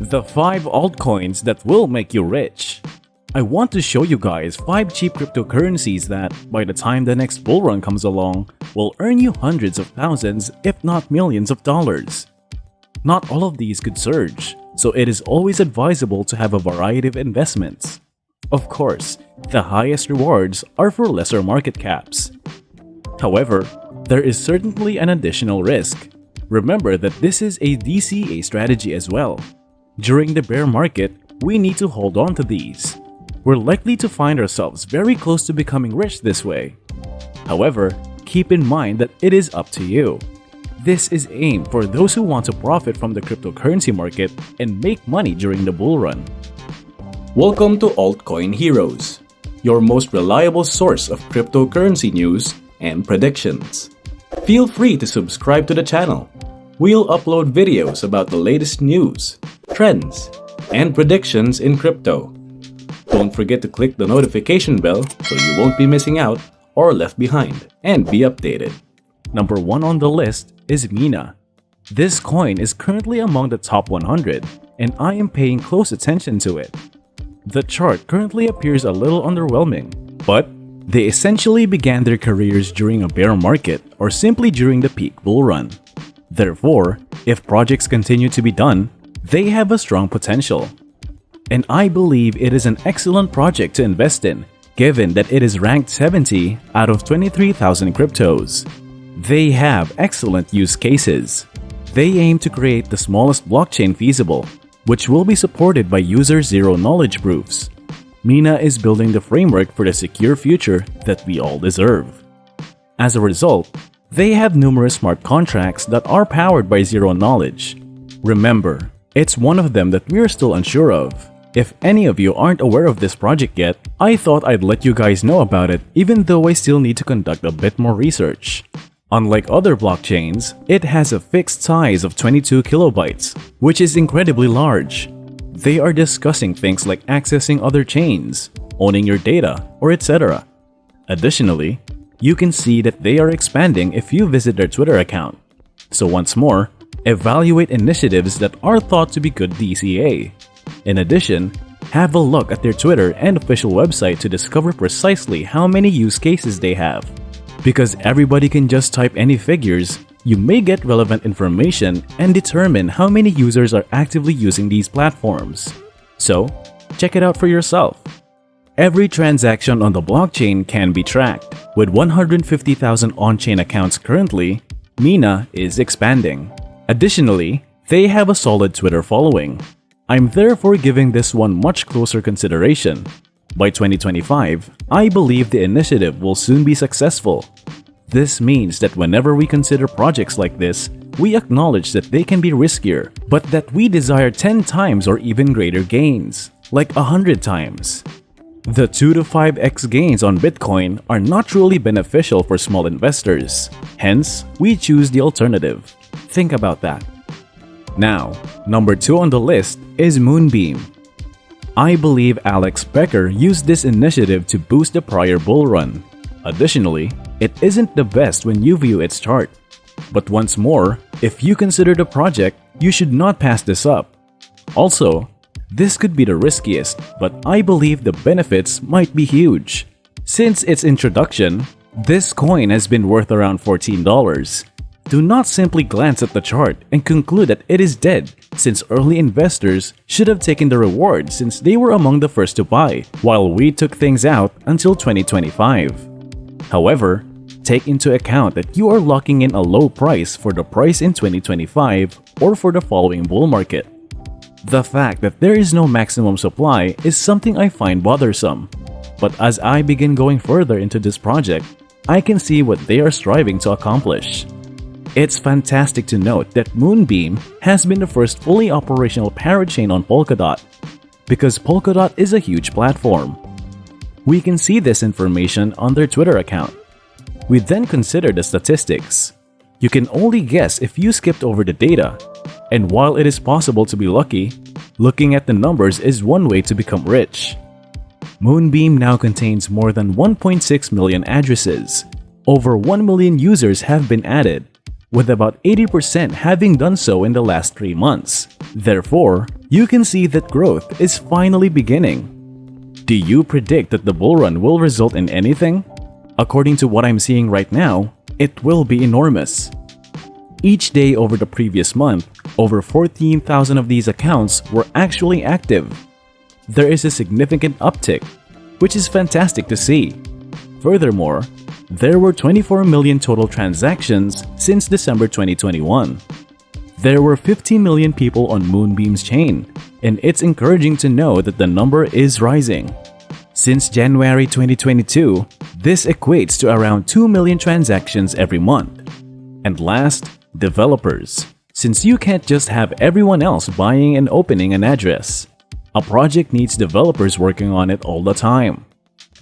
The 5 altcoins that will make you rich. I want to show you guys 5 cheap cryptocurrencies that, by the time the next bull run comes along, will earn you hundreds of thousands, if not millions of dollars. Not all of these could surge, so it is always advisable to have a variety of investments. Of course, the highest rewards are for lesser market caps. However, there is certainly an additional risk. Remember that this is a DCA strategy as well. During the bear market, we need to hold on to these. We're likely to find ourselves very close to becoming rich this way. However, keep in mind that it is up to you. This is aimed for those who want to profit from the cryptocurrency market and make money during the bull run. Welcome to Altcoin Heroes, your most reliable source of cryptocurrency news and predictions. Feel free to subscribe to the channel. We'll upload videos about the latest news, trends, and predictions in crypto. Don't forget to click the notification bell so you won't be missing out or left behind, and be updated. Number 1 on the list is Mina. This coin is currently among the top 100, and I am paying close attention to it. The chart currently appears a little underwhelming, but they essentially began their careers during a bear market or simply during the peak bull run. Therefore, if projects continue to be done, they have a strong potential. And I believe it is an excellent project to invest in, given that it is ranked 70 out of 23,000 cryptos. They have excellent use cases. They aim to create the smallest blockchain feasible, which will be supported by user zero-knowledge proofs. Mina is building the framework for the secure future that we all deserve. As a result, they have numerous smart contracts that are powered by zero-knowledge. Remember, it's one of them that we're still unsure of. If any of you aren't aware of this project yet, I thought I'd let you guys know about it, even though I still need to conduct a bit more research. Unlike other blockchains, it has a fixed size of 22 kilobytes, which is incredibly large. They are discussing things like accessing other chains, owning your data, or etc. Additionally, you can see that they are expanding if you visit their Twitter account. So once more, evaluate initiatives that are thought to be good DCA. In addition, have a look at their Twitter and official website to discover precisely how many use cases they have. Because everybody can just type any figures, you may get relevant information and determine how many users are actively using these platforms. So, check it out for yourself. Every transaction on the blockchain can be tracked. With 150,000 on-chain accounts currently, Mina is expanding. Additionally, they have a solid Twitter following. I'm therefore giving this one much closer consideration. By 2025, I believe the initiative will soon be successful. This means that whenever we consider projects like this, we acknowledge that they can be riskier, but that we desire 10 times or even greater gains, like 100 times. The 2 to 5x gains on Bitcoin are not truly beneficial for small investors. Hence, we choose the alternative. Think about that. Now, number 2 on the list is Moonbeam. I believe Alex Becker used this initiative to boost the prior bull run. Additionally, it isn't the best when you view its chart. But once more, if you consider the project, you should not pass this up. Also, this could be the riskiest, but I believe the benefits might be huge. Since its introduction, this coin has been worth around $14. Do not simply glance at the chart and conclude that it is dead, since early investors should have taken the reward since they were among the first to buy, while we took things out until 2025. However, take into account that you are locking in a low price for the price in 2025 or for the following bull market. The fact that there is no maximum supply is something I find bothersome, but as I begin going further into this project, I can see what they are striving to accomplish. It's fantastic to note that Moonbeam has been the first fully operational parachain on Polkadot, because Polkadot is a huge platform. We can see this information on their Twitter account. We then consider the statistics. You can only guess if you skipped over the data, and while it is possible to be lucky, looking at the numbers is one way to become rich. Moonbeam now contains more than 1.6 million addresses. Over 1 million users have been added. with about 80% having done so in the last 3 months. Therefore, you can see that growth is finally beginning. Do you predict that the bull run will result in anything? According to what I'm seeing right now, it will be enormous. Each day over the previous month, over 14,000 of these accounts were actually active. There is a significant uptick, which is fantastic to see. Furthermore, there were 24 million total transactions since December 2021. There were 15 million people on Moonbeam's chain, and it's encouraging to know that the number is rising. Since January 2022, this equates to around 2 million transactions every month. And last, developers. Since you can't just have everyone else buying and opening an address, a project needs developers working on it all the time.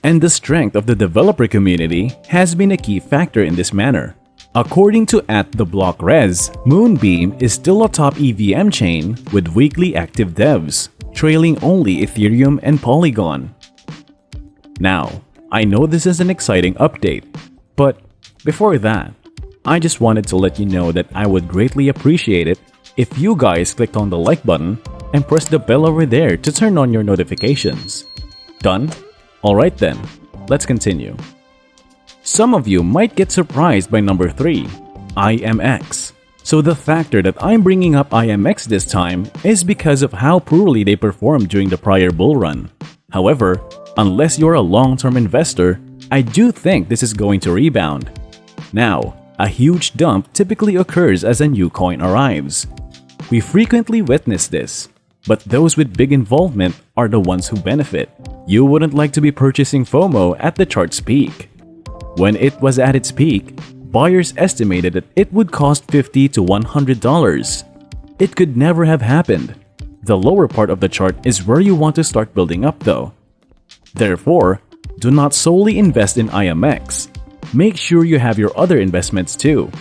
And the strength of the developer community has been a key factor in this manner. According to @TheBlockRes, Moonbeam is still a top EVM chain with weekly active devs, trailing only Ethereum and Polygon. Now, I know this is an exciting update, but before that, I just wanted to let you know that I would greatly appreciate it if you guys clicked on the like button and press the bell over there to turn on your notifications. Done? Alright then, let's continue. Some of you might get surprised by number 3, IMX. So the factor that I'm bringing up IMX this time is because of how poorly they performed during the prior bull run. However, unless you're a long-term investor, I do think this is going to rebound. Now, a huge dump typically occurs as a new coin arrives. We frequently witness this, but those with big involvement are the ones who benefit. You wouldn't like to be purchasing FOMO at the chart's peak. When it was at its peak, buyers estimated that it would cost $50 to $100. It could never have happened. The lower part of the chart is where you want to start building up though. Therefore, do not solely invest in IMX. Make sure you have your other investments too.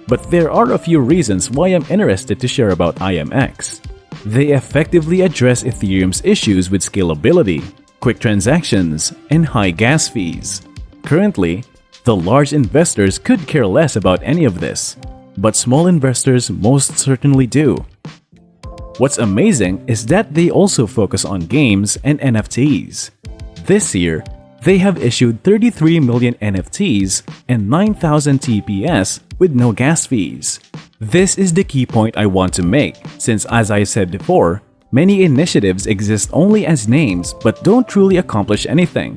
But there are a few reasons why I'm interested to share about IMX. They effectively address Ethereum's issues with scalability, quick transactions, and high gas fees. Currently, the large investors could care less about any of this, but small investors most certainly do. What's amazing is that they also focus on games and NFTs. This year, they have issued 33 million NFTs and 9,000 TPS with no gas fees. This is the key point I want to make, since as I said before, many initiatives exist only as names but don't truly accomplish anything,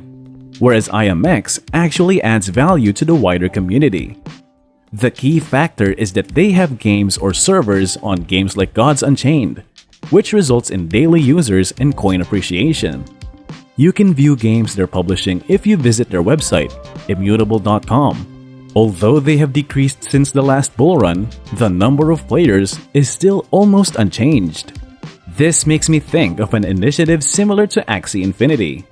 whereas IMX actually adds value to the wider community. The key factor is that they have games or servers on games like Gods Unchained, which results in daily users and coin appreciation. You can view games they're publishing if you visit their website, immutable.com. Although they have decreased since the last bull run, the number of players is still almost unchanged. This makes me think of an initiative similar to Axie Infinity.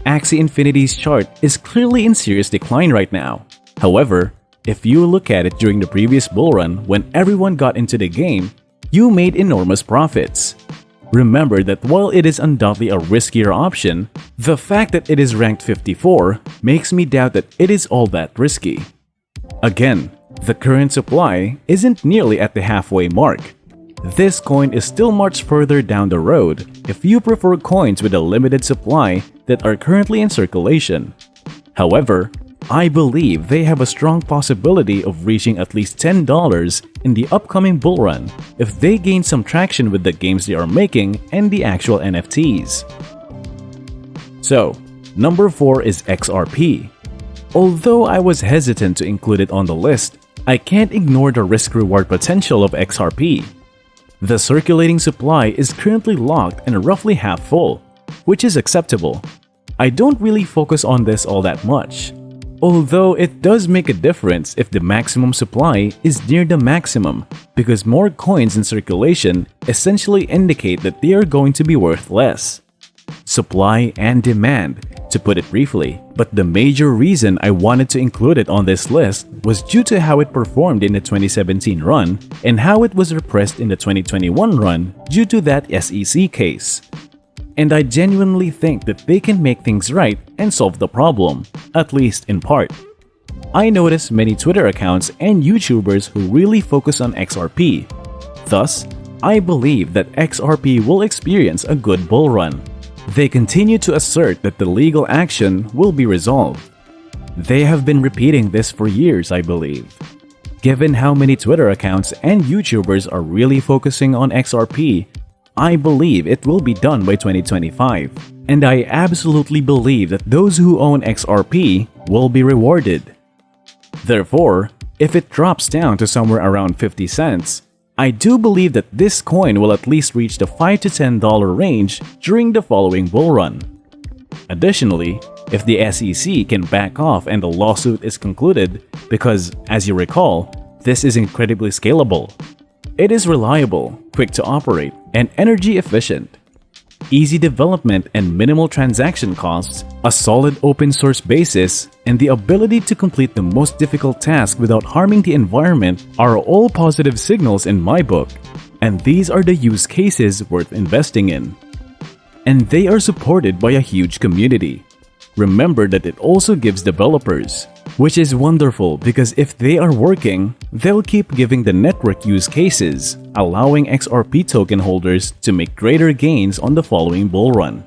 Axie Infinity's chart is clearly in serious decline right now. However, if you look at it during the previous bull run when everyone got into the game, you made enormous profits. Remember that while it is undoubtedly a riskier option, the fact that it is ranked 54 makes me doubt that it is all that risky. Again, the current supply isn't nearly at the halfway mark. This coin is still much further down the road if you prefer coins with a limited supply that are currently in circulation. However, I believe they have a strong possibility of reaching at least $10 in the upcoming bull run if they gain some traction with the games they are making and the actual NFTs. So, number 4 is XRP. Although I was hesitant to include it on the list, I can't ignore the risk-reward potential of XRP. The circulating supply is currently locked and roughly half full, which is acceptable. I don't really focus on this all that much. Although it does make a difference if the maximum supply is near the maximum, because more coins in circulation essentially indicate that they are going to be worth less. Supply and demand, to put it briefly, but the major reason I wanted to include it on this list was due to how it performed in the 2017 run and how it was repressed in the 2021 run due to that SEC case. And I genuinely think that they can make things right and solve the problem, at least in part. I notice many Twitter accounts and YouTubers who really focus on XRP. Thus, I believe that XRP will experience a good bull run. They continue to assert that the legal action will be resolved. They have been repeating this for years, I believe. Given how many Twitter accounts and YouTubers are really focusing on XRP, I believe it will be done by 2025. And I absolutely believe that those who own XRP will be rewarded. Therefore, if it drops down to somewhere around 50 cents, I do believe that this coin will at least reach the $5 to $10 range during the following bull run. Additionally, if the SEC can back off and the lawsuit is concluded, because, as you recall, this is incredibly scalable. It is reliable, quick to operate, and energy efficient. Easy development and minimal transaction costs, a solid open source basis, and the ability to complete the most difficult task without harming the environment are all positive signals in my book, and these are the use cases worth investing in. And they are supported by a huge community. Remember that it also gives developers, which is wonderful because if they are working, they'll keep giving the network use cases, allowing XRP token holders to make greater gains on the following bull run.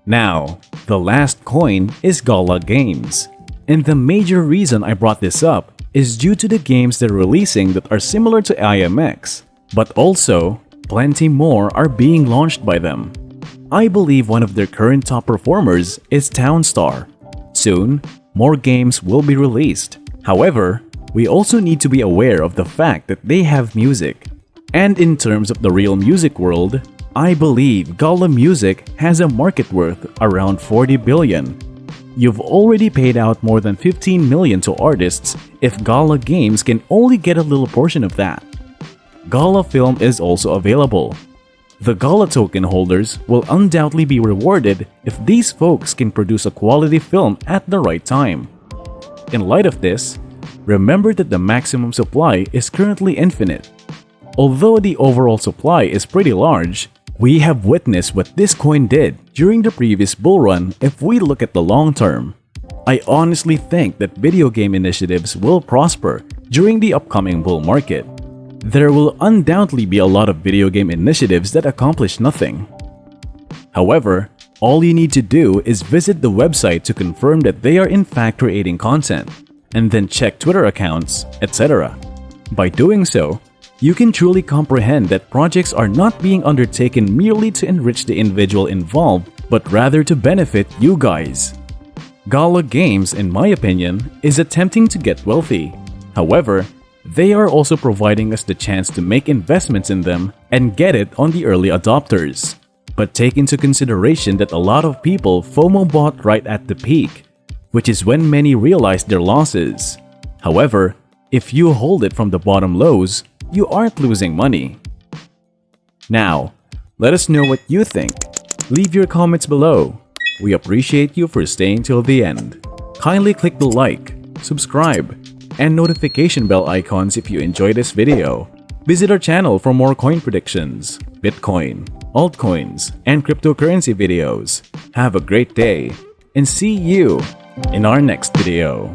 Now, the last coin is Gala Games. And the major reason I brought this up is due to the games they're releasing that are similar to IMX, but also, plenty more are being launched by them. I believe one of their current top performers is Townstar. Soon, more games will be released. However, we also need to be aware of the fact that they have music. And in terms of the real music world, I believe Gala Music has a market worth around 40 billion. You've already paid out more than 15 million to artists if Gala Games can only get a little portion of that. Gala Film is also available. The Gala token holders will undoubtedly be rewarded if these folks can produce a quality film at the right time. In light of this, remember that the maximum supply is currently infinite. Although the overall supply is pretty large, we have witnessed what this coin did during the previous bull run if we look at the long term. I honestly think that video game initiatives will prosper during the upcoming bull market. There will undoubtedly be a lot of video game initiatives that accomplish nothing. However, all you need to do is visit the website to confirm that they are in fact creating content, and then check Twitter accounts, etc. By doing so, you can truly comprehend that projects are not being undertaken merely to enrich the individual involved, but rather to benefit you guys. Gala Games, in my opinion, is attempting to get wealthy. However, they are also providing us the chance to make investments in them and get it on the early adopters. But take into consideration that a lot of people FOMO bought right at the peak, which is when many realized their losses. However, if you hold it from the bottom lows, you aren't losing money. Now, let us know what you think. Leave your comments below. We appreciate you for staying till the end. Kindly click the like, subscribe, and notification bell icons if you enjoyed this video. Visit our channel for more coin predictions, Bitcoin, altcoins, and cryptocurrency videos. Have a great day, and see you in our next video.